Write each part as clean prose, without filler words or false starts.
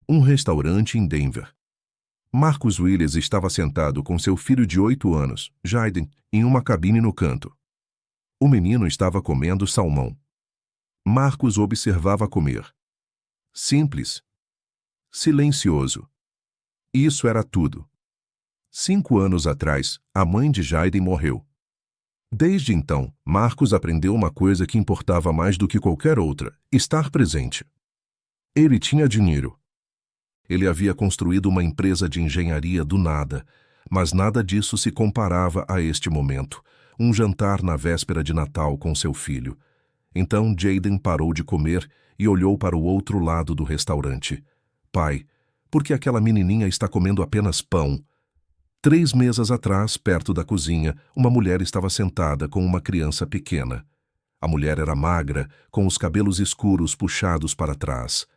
Um restaurante em Denver. Marcus Willis estava sentado com seu filho de 8 anos, Jaden, em uma cabine no canto. O menino estava comendo salmão. Marcus o observava comer. Simples. Silencioso. Isso era tudo. 5 anos atrás, a mãe de Jaden morreu. Desde então, Marcus aprendeu uma coisa que importava mais do que qualquer outra: estar presente. Ele tinha dinheiro. Ele havia construído uma empresa de engenharia do nada, mas nada disso se comparava a este momento, um jantar na véspera de Natal com seu filho. Então Jaden parou de comer e olhou para o outro lado do restaurante. Pai, por que aquela menininha está comendo apenas pão? 3 mesas atrás, perto da cozinha, uma mulher estava sentada com uma criança pequena. A mulher era magra, com os cabelos escuros puxados para trás.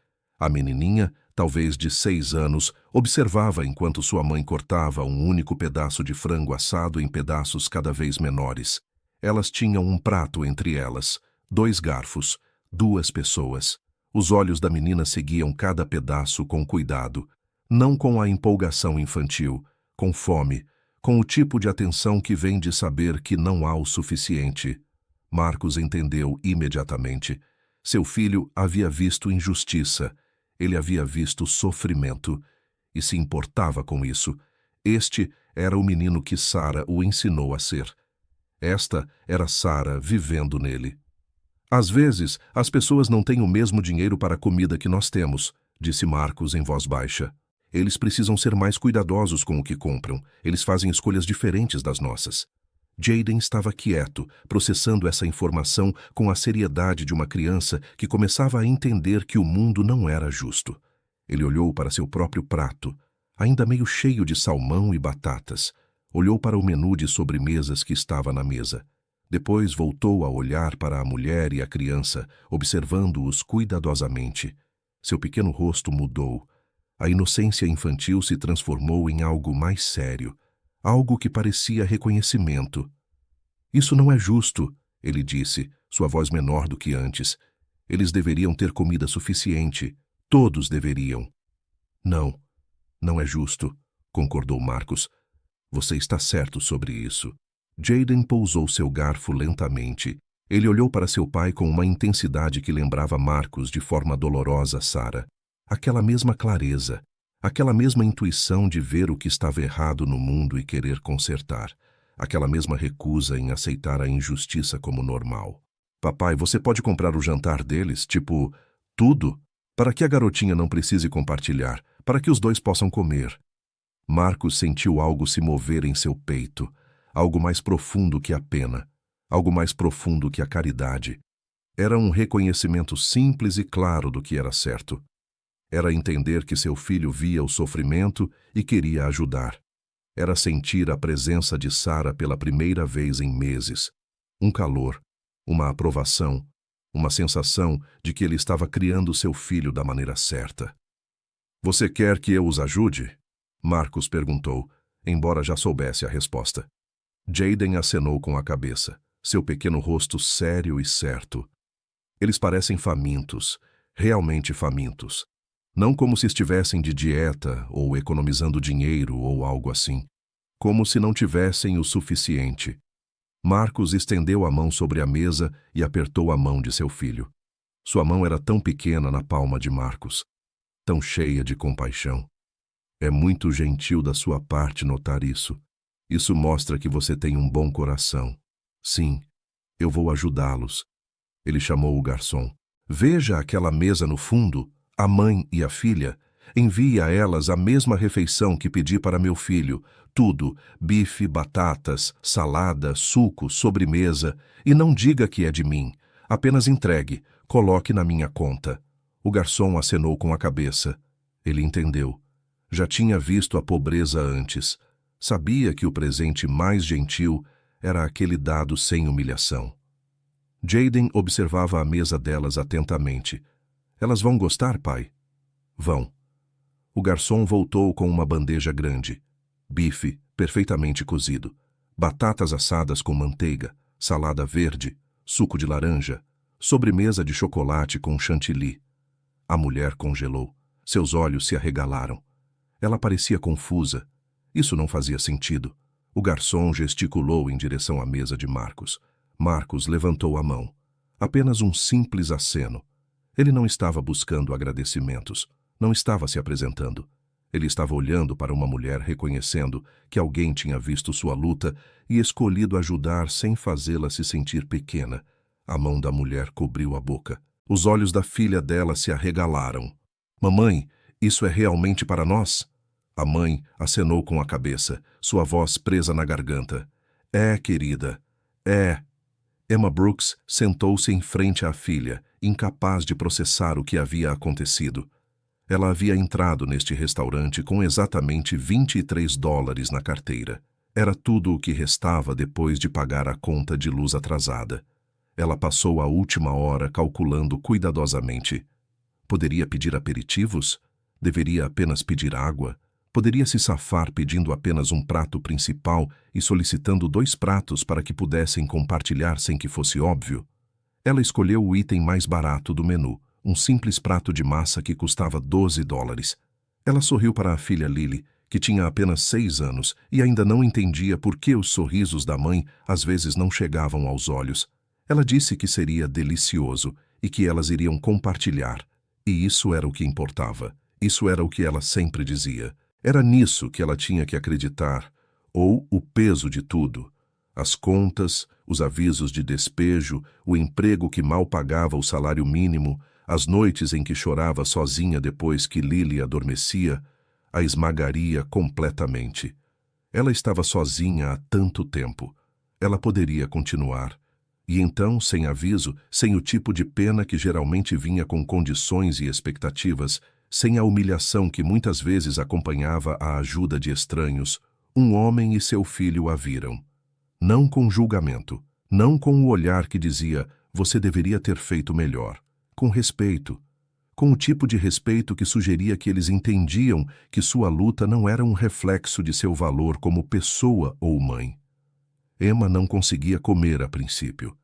A menininha, talvez de 6 anos, observava enquanto sua mãe cortava um único pedaço de frango assado em pedaços cada vez menores. Elas tinham um prato entre elas, 2 garfos, 2 pessoas. Os olhos da menina seguiam cada pedaço com cuidado, não com a empolgação infantil, com fome, com o tipo de atenção que vem de saber que não há o suficiente. Marcus entendeu imediatamente. Seu filho havia visto injustiça, ele havia visto sofrimento, e se importava com isso. Este era o menino que Sarah o ensinou a ser. Esta era Sarah vivendo nele. Às vezes, as pessoas não têm o mesmo dinheiro para a comida que nós temos, disse Marcus em voz baixa. Eles precisam ser mais cuidadosos com o que compram. Eles fazem escolhas diferentes das nossas. Jaden estava quieto, processando essa informação com a seriedade de uma criança que começava a entender que o mundo não era justo. Ele olhou para seu próprio prato, ainda meio cheio de salmão e batatas. Olhou para o menu de sobremesas que estava na mesa. Depois voltou a olhar para a mulher e a criança, observando-os cuidadosamente. Seu pequeno rosto mudou. A inocência infantil se transformou em algo mais sério, algo que parecia reconhecimento. Isso não é justo, ele disse, sua voz menor do que antes. Eles deveriam ter comida suficiente. Todos deveriam. Não, não é justo, concordou Marcus. Você está certo sobre isso. Jaden pousou seu garfo lentamente. Ele olhou para seu pai com uma intensidade que lembrava Marcus de forma dolorosa Sarah. Aquela mesma clareza, aquela mesma intuição de ver o que estava errado no mundo e querer consertar, aquela mesma recusa em aceitar a injustiça como normal. Papai, você pode comprar o jantar deles, tipo, tudo, para que a garotinha não precise compartilhar, para que os 2 possam comer. Marcus sentiu algo se mover em seu peito, algo mais profundo que a pena, algo mais profundo que a caridade. Era um reconhecimento simples e claro do que era certo. Era entender que seu filho via o sofrimento e queria ajudar. Era sentir a presença de Sarah pela primeira vez em meses. Um calor, uma aprovação, uma sensação de que ele estava criando seu filho da maneira certa. Você quer que eu os ajude? Marcus perguntou, embora já soubesse a resposta. Jaden acenou com a cabeça, seu pequeno rosto sério e certo. Eles parecem famintos, realmente famintos. Não como se estivessem de dieta ou economizando dinheiro ou algo assim. Como se não tivessem o suficiente. Marcus estendeu a mão sobre a mesa e apertou a mão de seu filho. Sua mão era tão pequena na palma de Marcus, tão cheia de compaixão. É muito gentil da sua parte notar isso. Isso mostra que você tem um bom coração. Sim, eu vou ajudá-los. Ele chamou o garçom. Veja aquela mesa no fundo? A mãe e a filha, envie a elas a mesma refeição que pedi para meu filho, tudo, bife, batatas, salada, suco, sobremesa, e não diga que é de mim, apenas entregue, coloque na minha conta. O garçom acenou com a cabeça. Ele entendeu. Já tinha visto a pobreza antes. Sabia que o presente mais gentil era aquele dado sem humilhação. Jaden observava a mesa delas atentamente. Elas vão gostar, pai? Vão. O garçom voltou com uma bandeja grande. Bife, perfeitamente cozido. Batatas assadas com manteiga. Salada verde. Suco de laranja. Sobremesa de chocolate com chantilly. A mulher congelou. Seus olhos se arregalaram. Ela parecia confusa. Isso não fazia sentido. O garçom gesticulou em direção à mesa de Marcos. Marcos levantou a mão. Apenas um simples aceno. Ele não estava buscando agradecimentos. Não estava se apresentando. Ele estava olhando para uma mulher, reconhecendo que alguém tinha visto sua luta e escolhido ajudar sem fazê-la se sentir pequena. A mão da mulher cobriu a boca. Os olhos da filha dela se arregalaram. Mamãe, isso é realmente para nós? A mãe acenou com a cabeça, sua voz presa na garganta. É, querida. É. Emma Brooks sentou-se em frente à filha, incapaz de processar o que havia acontecido. Ela havia entrado neste restaurante com exatamente $23 na carteira. Era tudo o que restava depois de pagar a conta de luz atrasada. Ela passou a última hora calculando cuidadosamente. Poderia pedir aperitivos? Deveria apenas pedir água? Poderia se safar pedindo apenas um prato principal e solicitando 2 pratos para que pudessem compartilhar sem que fosse óbvio? Ela escolheu o item mais barato do menu, um simples prato de massa que custava $12. Ela sorriu para a filha Lily, que tinha apenas 6 anos e ainda não entendia por que os sorrisos da mãe às vezes não chegavam aos olhos. Ela disse que seria delicioso e que elas iriam compartilhar. E isso era o que importava. Isso era o que ela sempre dizia. Era nisso que ela tinha que acreditar, ou o peso de tudo. As contas, os avisos de despejo, o emprego que mal pagava o salário mínimo, as noites em que chorava sozinha depois que Lily adormecia, a esmagaria completamente. Ela estava sozinha há tanto tempo. Ela poderia continuar. E então, sem aviso, sem o tipo de pena que geralmente vinha com condições e expectativas, sem a humilhação que muitas vezes acompanhava a ajuda de estranhos, um homem e seu filho a viram. Não com julgamento, não com o olhar que dizia, você deveria ter feito melhor. Com respeito. Com o tipo de respeito que sugeria que eles entendiam que sua luta não era um reflexo de seu valor como pessoa ou mãe. Emma não conseguia comer a princípio.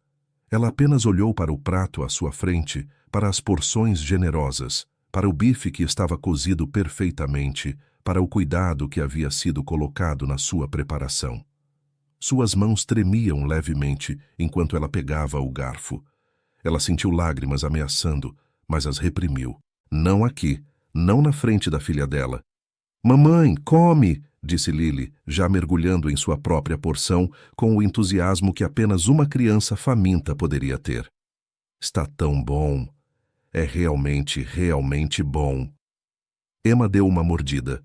Ela apenas olhou para o prato à sua frente, para as porções generosas, para o bife que estava cozido perfeitamente, para o cuidado que havia sido colocado na sua preparação. Suas mãos tremiam levemente enquanto ela pegava o garfo. Ela sentiu lágrimas ameaçando, mas as reprimiu. Não aqui, não na frente da filha dela. Mamãe, come! Disse Lily, já mergulhando em sua própria porção com o entusiasmo que apenas uma criança faminta poderia ter. Está tão bom. É realmente, realmente bom. Emma deu uma mordida.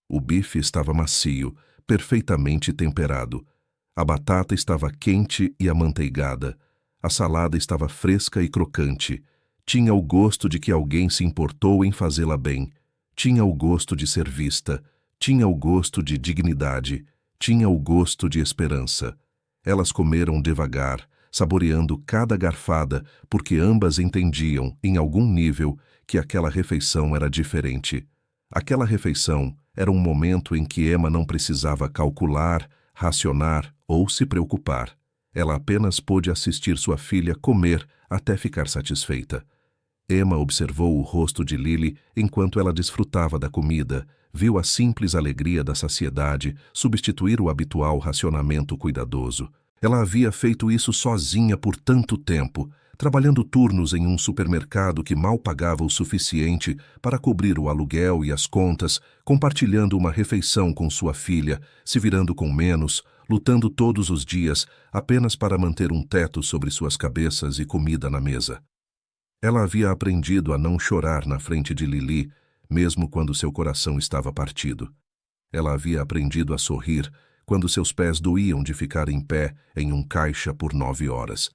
O bife estava macio, perfeitamente temperado. A batata estava quente e amanteigada. A salada estava fresca e crocante. Tinha o gosto de que alguém se importou em fazê-la bem. Tinha o gosto de ser vista. Tinha o gosto de dignidade. Tinha o gosto de esperança. Elas comeram devagar, saboreando cada garfada, porque ambas entendiam, em algum nível, que aquela refeição era diferente. Aquela refeição era um momento em que Emma não precisava calcular, racionar ou se preocupar. Ela apenas pôde assistir sua filha comer até ficar satisfeita. Emma observou o rosto de Lily enquanto ela desfrutava da comida, viu a simples alegria da saciedade substituir o habitual racionamento cuidadoso. Ela havia feito isso sozinha por tanto tempo, trabalhando turnos em um supermercado que mal pagava o suficiente para cobrir o aluguel e as contas, compartilhando uma refeição com sua filha, se virando com menos, lutando todos os dias apenas para manter um teto sobre suas cabeças e comida na mesa. Ela havia aprendido a não chorar na frente de Lily, mesmo quando seu coração estava partido. Ela havia aprendido a sorrir quando seus pés doíam de ficar em pé em um caixa por 9 horas.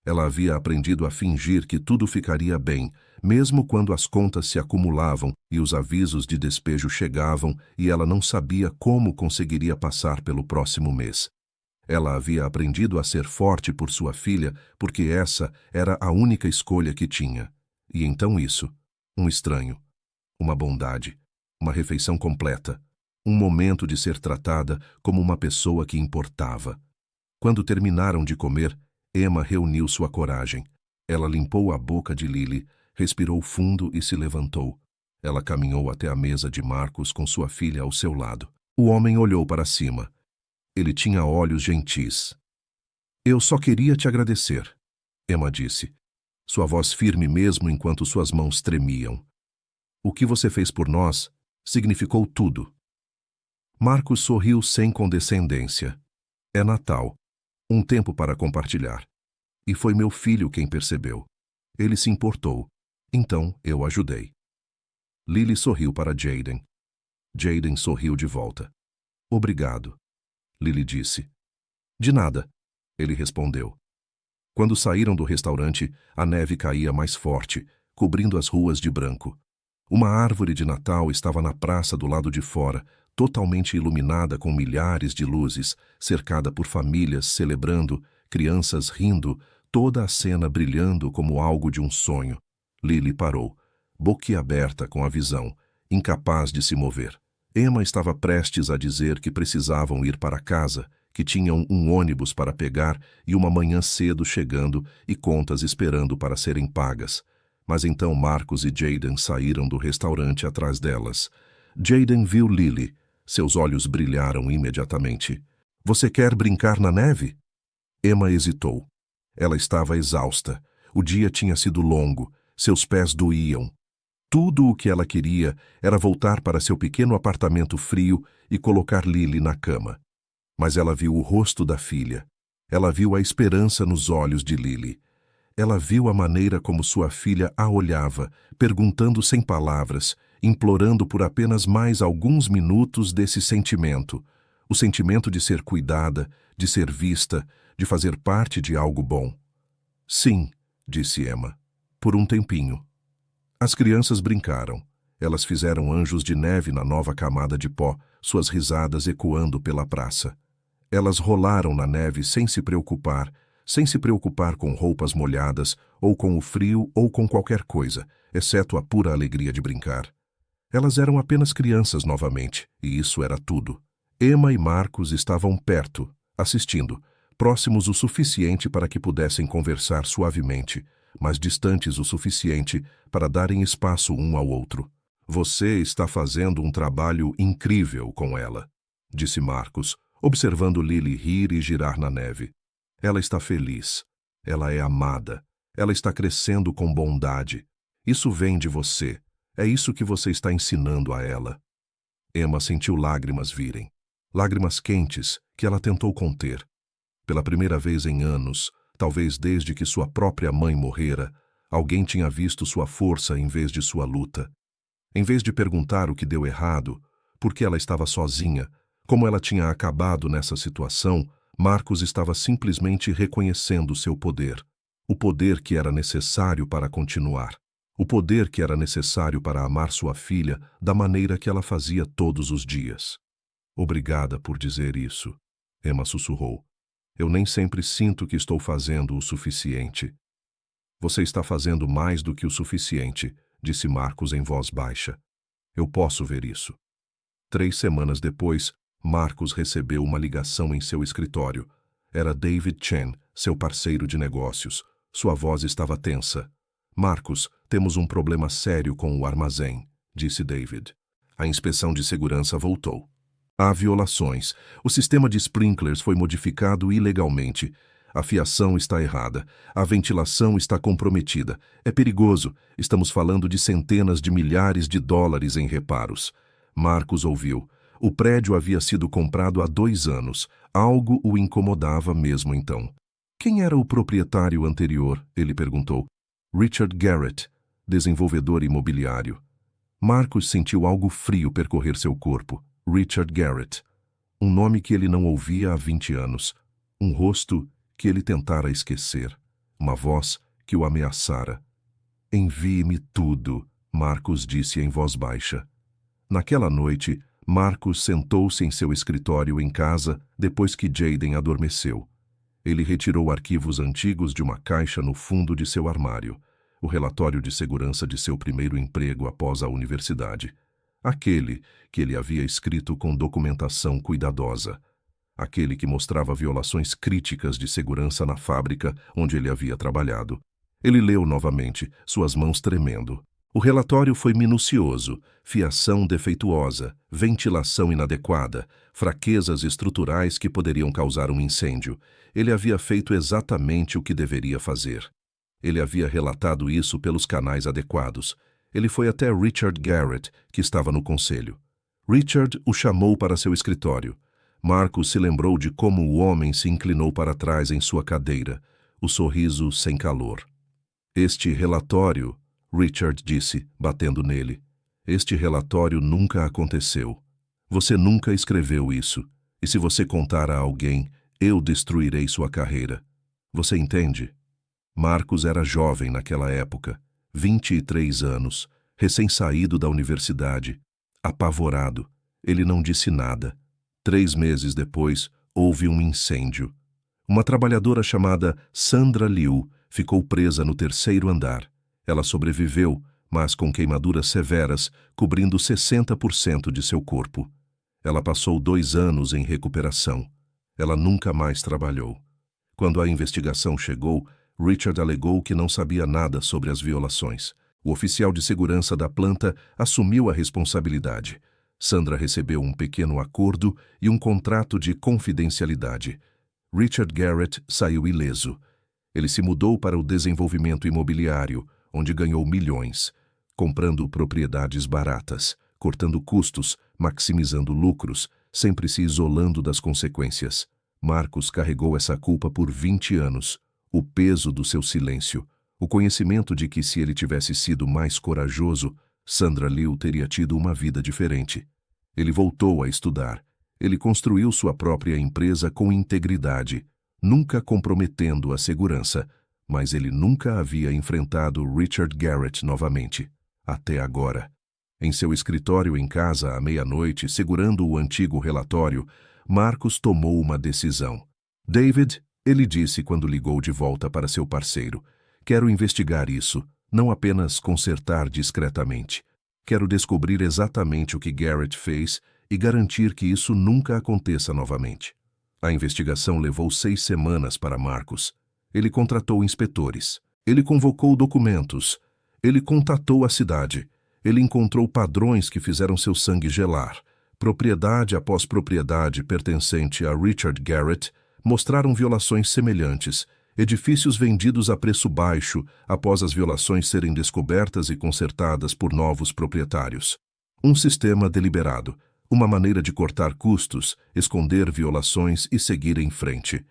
Ela havia aprendido a fingir que tudo ficaria bem, mesmo quando as contas se acumulavam e os avisos de despejo chegavam e ela não sabia como conseguiria passar pelo próximo mês. Ela havia aprendido a ser forte por sua filha porque essa era a única escolha que tinha. E então isso, um estranho, uma bondade, uma refeição completa, um momento de ser tratada como uma pessoa que importava. Quando terminaram de comer, Emma reuniu sua coragem. Ela limpou a boca de Lily, respirou fundo e se levantou. Ela caminhou até a mesa de Marcus com sua filha ao seu lado. O homem olhou para cima. Ele tinha olhos gentis. Eu só queria te agradecer, Emma disse, sua voz firme mesmo enquanto suas mãos tremiam. O que você fez por nós significou tudo. Marcus sorriu sem condescendência. É Natal. Um tempo para compartilhar. E foi meu filho quem percebeu. Ele se importou. Então eu ajudei. Lily sorriu para Jaden. Jaden sorriu de volta. Obrigado, Lily disse. De nada, ele respondeu. Quando saíram do restaurante, a neve caía mais forte, cobrindo as ruas de branco. Uma árvore de Natal estava na praça do lado de fora, totalmente iluminada com milhares de luzes, cercada por famílias celebrando, crianças rindo, toda a cena brilhando como algo de um sonho. Lily parou, boquiaberta com a visão, incapaz de se mover. Emma estava prestes a dizer que precisavam ir para casa, que tinham um ônibus para pegar e uma manhã cedo chegando e contas esperando para serem pagas. Mas então Marcus e Jaden saíram do restaurante atrás delas. Jaden viu Lily. Seus olhos brilharam imediatamente. Você quer brincar na neve? Emma hesitou. Ela estava exausta. O dia tinha sido longo. Seus pés doíam. Tudo o que ela queria era voltar para seu pequeno apartamento frio e colocar Lily na cama. Mas ela viu o rosto da filha. Ela viu a esperança nos olhos de Lily. Ela viu a maneira como sua filha a olhava, perguntando sem palavras, implorando por apenas mais alguns minutos desse sentimento. O sentimento de ser cuidada, de ser vista, de fazer parte de algo bom. Sim, disse Emma, por um tempinho. As crianças brincaram. Elas fizeram anjos de neve na nova camada de pó, suas risadas ecoando pela praça. Elas rolaram na neve sem se preocupar com roupas molhadas, ou com o frio, ou com qualquer coisa, exceto a pura alegria de brincar. Elas eram apenas crianças novamente, e isso era tudo. Emma e Marcus estavam perto, assistindo, próximos o suficiente para que pudessem conversar suavemente, mas distantes o suficiente para darem espaço um ao outro. Você está fazendo um trabalho incrível com ela, disse Marcus, observando Lily rir e girar na neve. Ela está feliz. Ela é amada. Ela está crescendo com bondade. Isso vem de você. É isso que você está ensinando a ela. Emma sentiu lágrimas virem. Lágrimas quentes que ela tentou conter. Pela primeira vez em anos, talvez desde que sua própria mãe morrera, alguém tinha visto sua força em vez de sua luta. Em vez de perguntar o que deu errado, por que ela estava sozinha, como ela tinha acabado nessa situação, Marcus estava simplesmente reconhecendo seu poder. O poder que era necessário para continuar. O poder que era necessário para amar sua filha da maneira que ela fazia todos os dias. Obrigada por dizer isso, Emma sussurrou. Eu nem sempre sinto que estou fazendo o suficiente. Você está fazendo mais do que o suficiente, disse Marcus em voz baixa. Eu posso ver isso. 3 semanas depois, Marcus recebeu uma ligação em seu escritório. Era David Chen, seu parceiro de negócios. Sua voz estava tensa. Marcus, temos um problema sério com o armazém, disse David. A inspeção de segurança voltou. Há violações. O sistema de sprinklers foi modificado ilegalmente. A fiação está errada. A ventilação está comprometida. É perigoso. Estamos falando de centenas de milhares de dólares em reparos. Marcus ouviu. O prédio havia sido comprado há 2 anos. Algo o incomodava mesmo então. Quem era o proprietário anterior? Ele perguntou. Richard Garrett, desenvolvedor imobiliário. Marcus sentiu algo frio percorrer seu corpo. Richard Garrett. Um nome que ele não ouvia há 20 anos. Um rosto que ele tentara esquecer. Uma voz que o ameaçara. Envie-me tudo, Marcus disse em voz baixa. Naquela noite, Marcus sentou-se em seu escritório em casa depois que Jaden adormeceu. Ele retirou arquivos antigos de uma caixa no fundo de seu armário. O relatório de segurança de seu primeiro emprego após a universidade. Aquele que ele havia escrito com documentação cuidadosa. Aquele que mostrava violações críticas de segurança na fábrica onde ele havia trabalhado. Ele leu novamente, suas mãos tremendo. O relatório foi minucioso: fiação defeituosa, ventilação inadequada, fraquezas estruturais que poderiam causar um incêndio. Ele havia feito exatamente o que deveria fazer. Ele havia relatado isso pelos canais adequados. Ele foi até Richard Garrett, que estava no conselho. Richard o chamou para seu escritório. Marcus se lembrou de como o homem se inclinou para trás em sua cadeira, o sorriso sem calor. Este relatório, Richard disse, batendo nele, este relatório nunca aconteceu. Você nunca escreveu isso, e se você contar a alguém, eu destruirei sua carreira. Você entende? Marcus era jovem naquela época, 23 anos, recém-saído da universidade. Apavorado, ele não disse nada. 3 meses depois, houve um incêndio. Uma trabalhadora chamada Sandra Liu ficou presa no 3º andar. Ela sobreviveu, mas com queimaduras severas, cobrindo 60% de seu corpo. Ela passou 2 anos em recuperação. Ela nunca mais trabalhou. Quando a investigação chegou, Richard alegou que não sabia nada sobre as violações. O oficial de segurança da planta assumiu a responsabilidade. Sandra recebeu um pequeno acordo e um contrato de confidencialidade. Richard Garrett saiu ileso. Ele se mudou para o desenvolvimento imobiliário, onde ganhou milhões, comprando propriedades baratas, cortando custos, maximizando lucros, sempre se isolando das consequências. Marcus carregou essa culpa por 20 anos. O peso do seu silêncio, o conhecimento de que se ele tivesse sido mais corajoso, Sandra Liu teria tido uma vida diferente. Ele voltou a estudar. Ele construiu sua própria empresa com integridade, nunca comprometendo a segurança, mas ele nunca havia enfrentado Richard Garrett novamente, até agora. Em seu escritório em casa à meia-noite, segurando o antigo relatório, Marcus tomou uma decisão. David, ele disse quando ligou de volta para seu parceiro, quero investigar isso, não apenas consertar discretamente. Quero descobrir exatamente o que Garrett fez e garantir que isso nunca aconteça novamente. A investigação levou 6 semanas para Marcus. Ele contratou inspetores. Ele convocou documentos. Ele contatou a cidade. Ele encontrou padrões que fizeram seu sangue gelar. Propriedade após propriedade pertencente a Richard Garrett mostraram violações semelhantes, edifícios vendidos a preço baixo após as violações serem descobertas e consertadas por novos proprietários. Um sistema deliberado, uma maneira de cortar custos, esconder violações e seguir em frente.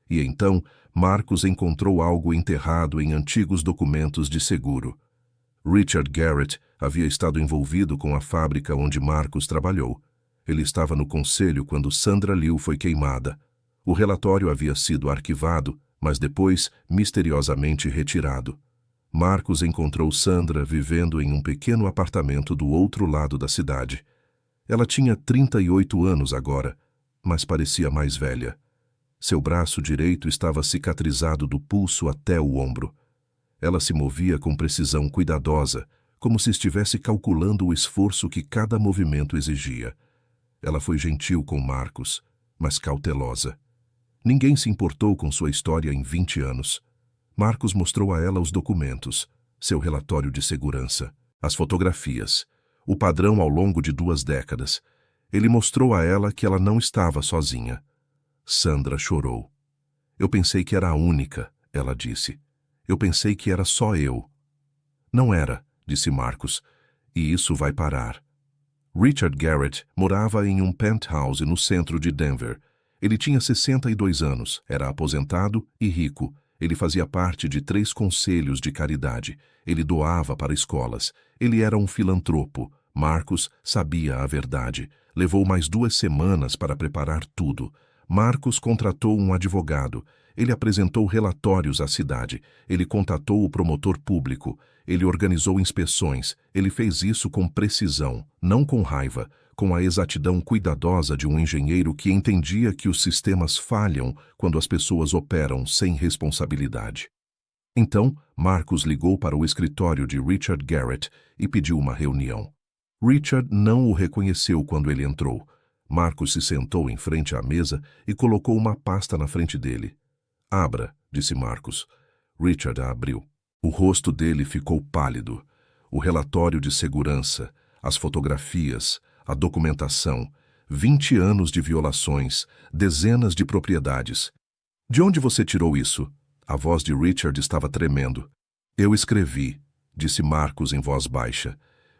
E então, Marcus encontrou algo enterrado em antigos documentos de seguro. Richard Garrett havia estado envolvido com a fábrica onde Marcus trabalhou. Ele estava no conselho quando Sandra Liu foi queimada. O relatório havia sido arquivado, mas depois misteriosamente retirado. Marcus encontrou Sandra vivendo em um pequeno apartamento do outro lado da cidade. Ela tinha 38 anos agora, mas parecia mais velha. Seu braço direito estava cicatrizado do pulso até o ombro. Ela se movia com precisão cuidadosa, como se estivesse calculando o esforço que cada movimento exigia. Ela foi gentil com Marcus, mas cautelosa. Ninguém se importou com sua história em 20 anos. Marcus mostrou a ela os documentos, seu relatório de segurança, as fotografias, o padrão ao longo de 2 décadas. Ele mostrou a ela que ela não estava sozinha. Sandra chorou. Eu pensei que era a única, ela disse. Eu pensei que era só eu. Não era, disse Marcus, e isso vai parar. Richard Garrett morava em um penthouse no centro de Denver. Ele tinha 62 anos, era aposentado e rico. Ele fazia parte de 3 conselhos de caridade. Ele doava para escolas. Ele era um filantropo. Marcus sabia a verdade. Levou mais 2 semanas para preparar tudo. Marcus contratou um advogado. Ele apresentou relatórios à cidade. Ele contatou o promotor público. Ele organizou inspeções. Ele fez isso com precisão, não com raiva, com a exatidão cuidadosa de um engenheiro que entendia que os sistemas falham quando as pessoas operam sem responsabilidade. Então, Marcus ligou para o escritório de Richard Garrett e pediu uma reunião. Richard não o reconheceu quando ele entrou. Marcus se sentou em frente à mesa e colocou uma pasta na frente dele. Abra, disse Marcus. Richard a abriu. O rosto dele ficou pálido. o relatório de segurança, as fotografias, a documentação, 20 anos de violações, dezenas de propriedades. De onde você tirou isso? A voz de Richard estava tremendo. Eu escrevi, disse Marcus em voz baixa.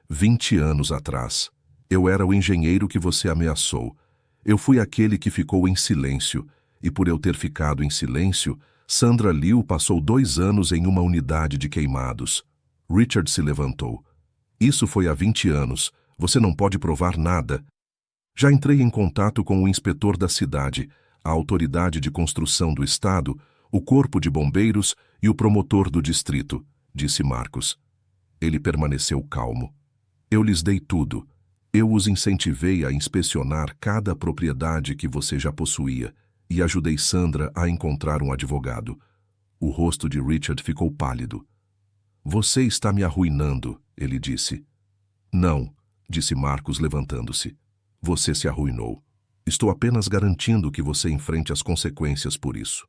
20 anos atrás. Eu era o engenheiro que você ameaçou. Eu fui aquele que ficou em silêncio, e por eu ter ficado em silêncio, Sandra Liu passou 2 anos em uma unidade de queimados. Richard se levantou. Isso foi há 20 anos. Você não pode provar nada. Já entrei em contato com o inspetor da cidade, a autoridade de construção do estado, o corpo de bombeiros e o promotor do distrito, disse Marcus. Ele permaneceu calmo. Eu lhes dei tudo. Eu os incentivei a inspecionar cada propriedade que você já possuía e ajudei Sandra a encontrar um advogado. O rosto de Richard ficou pálido. Você está me arruinando, ele disse. Não, disse Marcus levantando-se. Você se arruinou. Estou apenas garantindo que você enfrente as consequências por isso.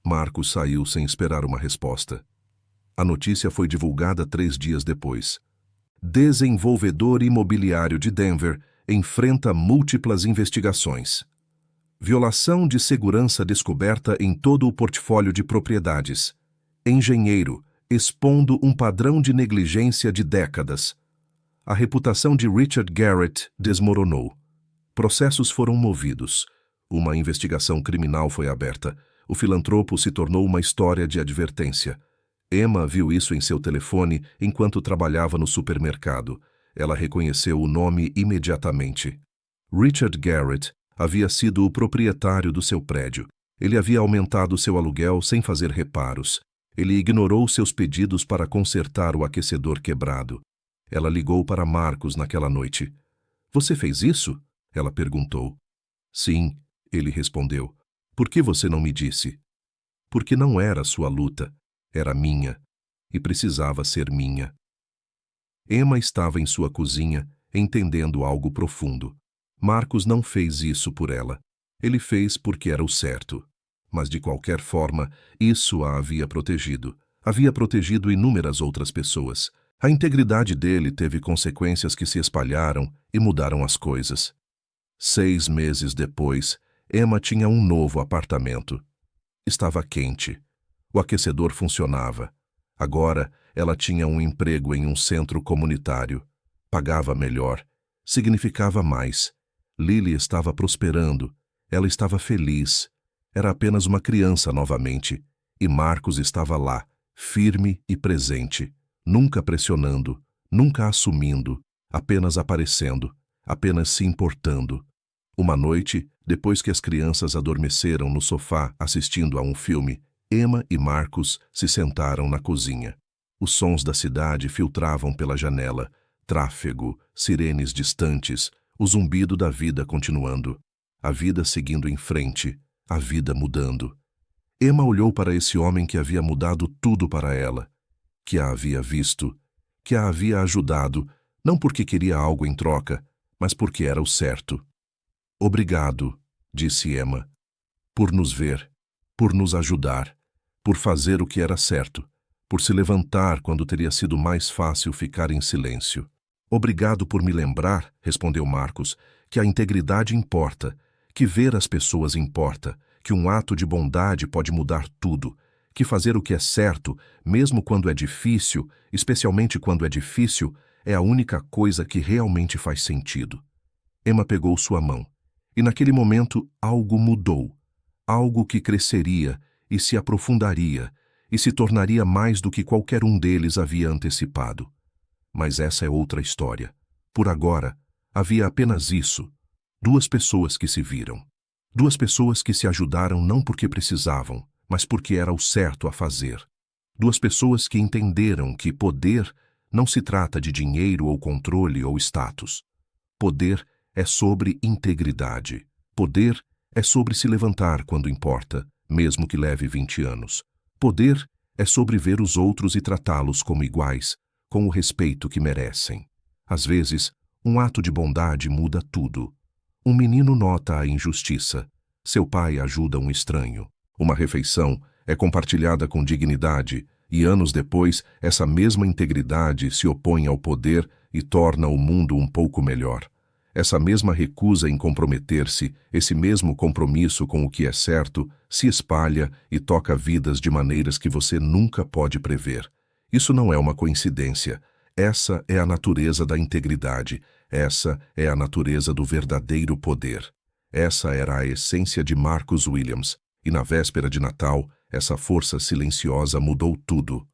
Marcus saiu sem esperar uma resposta. A notícia foi divulgada 3 dias depois. Desenvolvedor imobiliário de Denver enfrenta múltiplas investigações. Violação de segurança descoberta em todo o portfólio de propriedades. Engenheiro, expondo um padrão de negligência de décadas. A reputação de Richard Garrett desmoronou. Processos foram movidos. Uma investigação criminal foi aberta. O filantropo se tornou uma história de advertência. Emma viu isso em seu telefone enquanto trabalhava no supermercado. Ela reconheceu o nome imediatamente. Richard Garrett havia sido o proprietário do seu prédio. Ele havia aumentado seu aluguel sem fazer reparos. Ele ignorou seus pedidos para consertar o aquecedor quebrado. Ela ligou para Marcus naquela noite. Você fez isso? Ela perguntou. Sim, ele respondeu. Por que você não me disse? Porque não era sua luta. Era minha. E precisava ser minha. Emma estava em sua cozinha, entendendo algo profundo. Marcus não fez isso por ela. Ele fez porque era o certo. Mas, de qualquer forma, isso a havia protegido. Havia protegido inúmeras outras pessoas. A integridade dele teve consequências que se espalharam e mudaram as coisas. 6 meses depois, Emma tinha um novo apartamento. Estava quente. O aquecedor funcionava. Agora, ela tinha um emprego em um centro comunitário. Pagava melhor. Significava mais. Lily estava prosperando. Ela estava feliz. Era apenas uma criança novamente. E Marcus estava lá, firme e presente. Nunca pressionando, nunca assumindo, apenas aparecendo, apenas se importando. Uma noite, depois que as crianças adormeceram no sofá assistindo a um filme, Emma e Marcus se sentaram na cozinha. Os sons da cidade filtravam pela janela, tráfego, sirenes distantes, o zumbido da vida continuando. A vida seguindo em frente, a vida mudando. Emma olhou para esse homem que havia mudado tudo para ela, que a havia visto, que a havia ajudado, não porque queria algo em troca, mas porque era o certo. Obrigado, disse Emma, por nos ver, por nos ajudar, por fazer o que era certo, por se levantar quando teria sido mais fácil ficar em silêncio. Obrigado por me lembrar, respondeu Marcus, que a integridade importa, que ver as pessoas importa, que um ato de bondade pode mudar tudo, que fazer o que é certo, mesmo quando é difícil, especialmente quando é difícil, é a única coisa que realmente faz sentido. Emma pegou sua mão, e naquele momento algo mudou, algo que cresceria e se aprofundaria e se tornaria mais do que qualquer um deles havia antecipado. Mas essa é outra história. Por agora, havia apenas isso, 2 pessoas que se viram. 2 pessoas que se ajudaram não porque precisavam, mas porque era o certo a fazer. 2 pessoas que entenderam que poder não se trata de dinheiro ou controle ou status. Poder é sobre integridade. Poder é sobre se levantar quando importa, mesmo que leve 20 anos. Poder é sobre ver os outros e tratá-los como iguais, com o respeito que merecem. Às vezes, um ato de bondade muda tudo. Um menino nota a injustiça. Seu pai ajuda um estranho. Uma refeição é compartilhada com dignidade. E anos depois, essa mesma integridade se opõe ao poder e torna o mundo um pouco melhor. Essa mesma recusa em comprometer-se, esse mesmo compromisso com o que é certo, se espalha e toca vidas de maneiras que você nunca pode prever. Isso não é uma coincidência. Essa é a natureza da integridade. Essa é a natureza do verdadeiro poder. Essa era a essência de Marcus Williams. E na véspera de Natal, essa força silenciosa mudou tudo.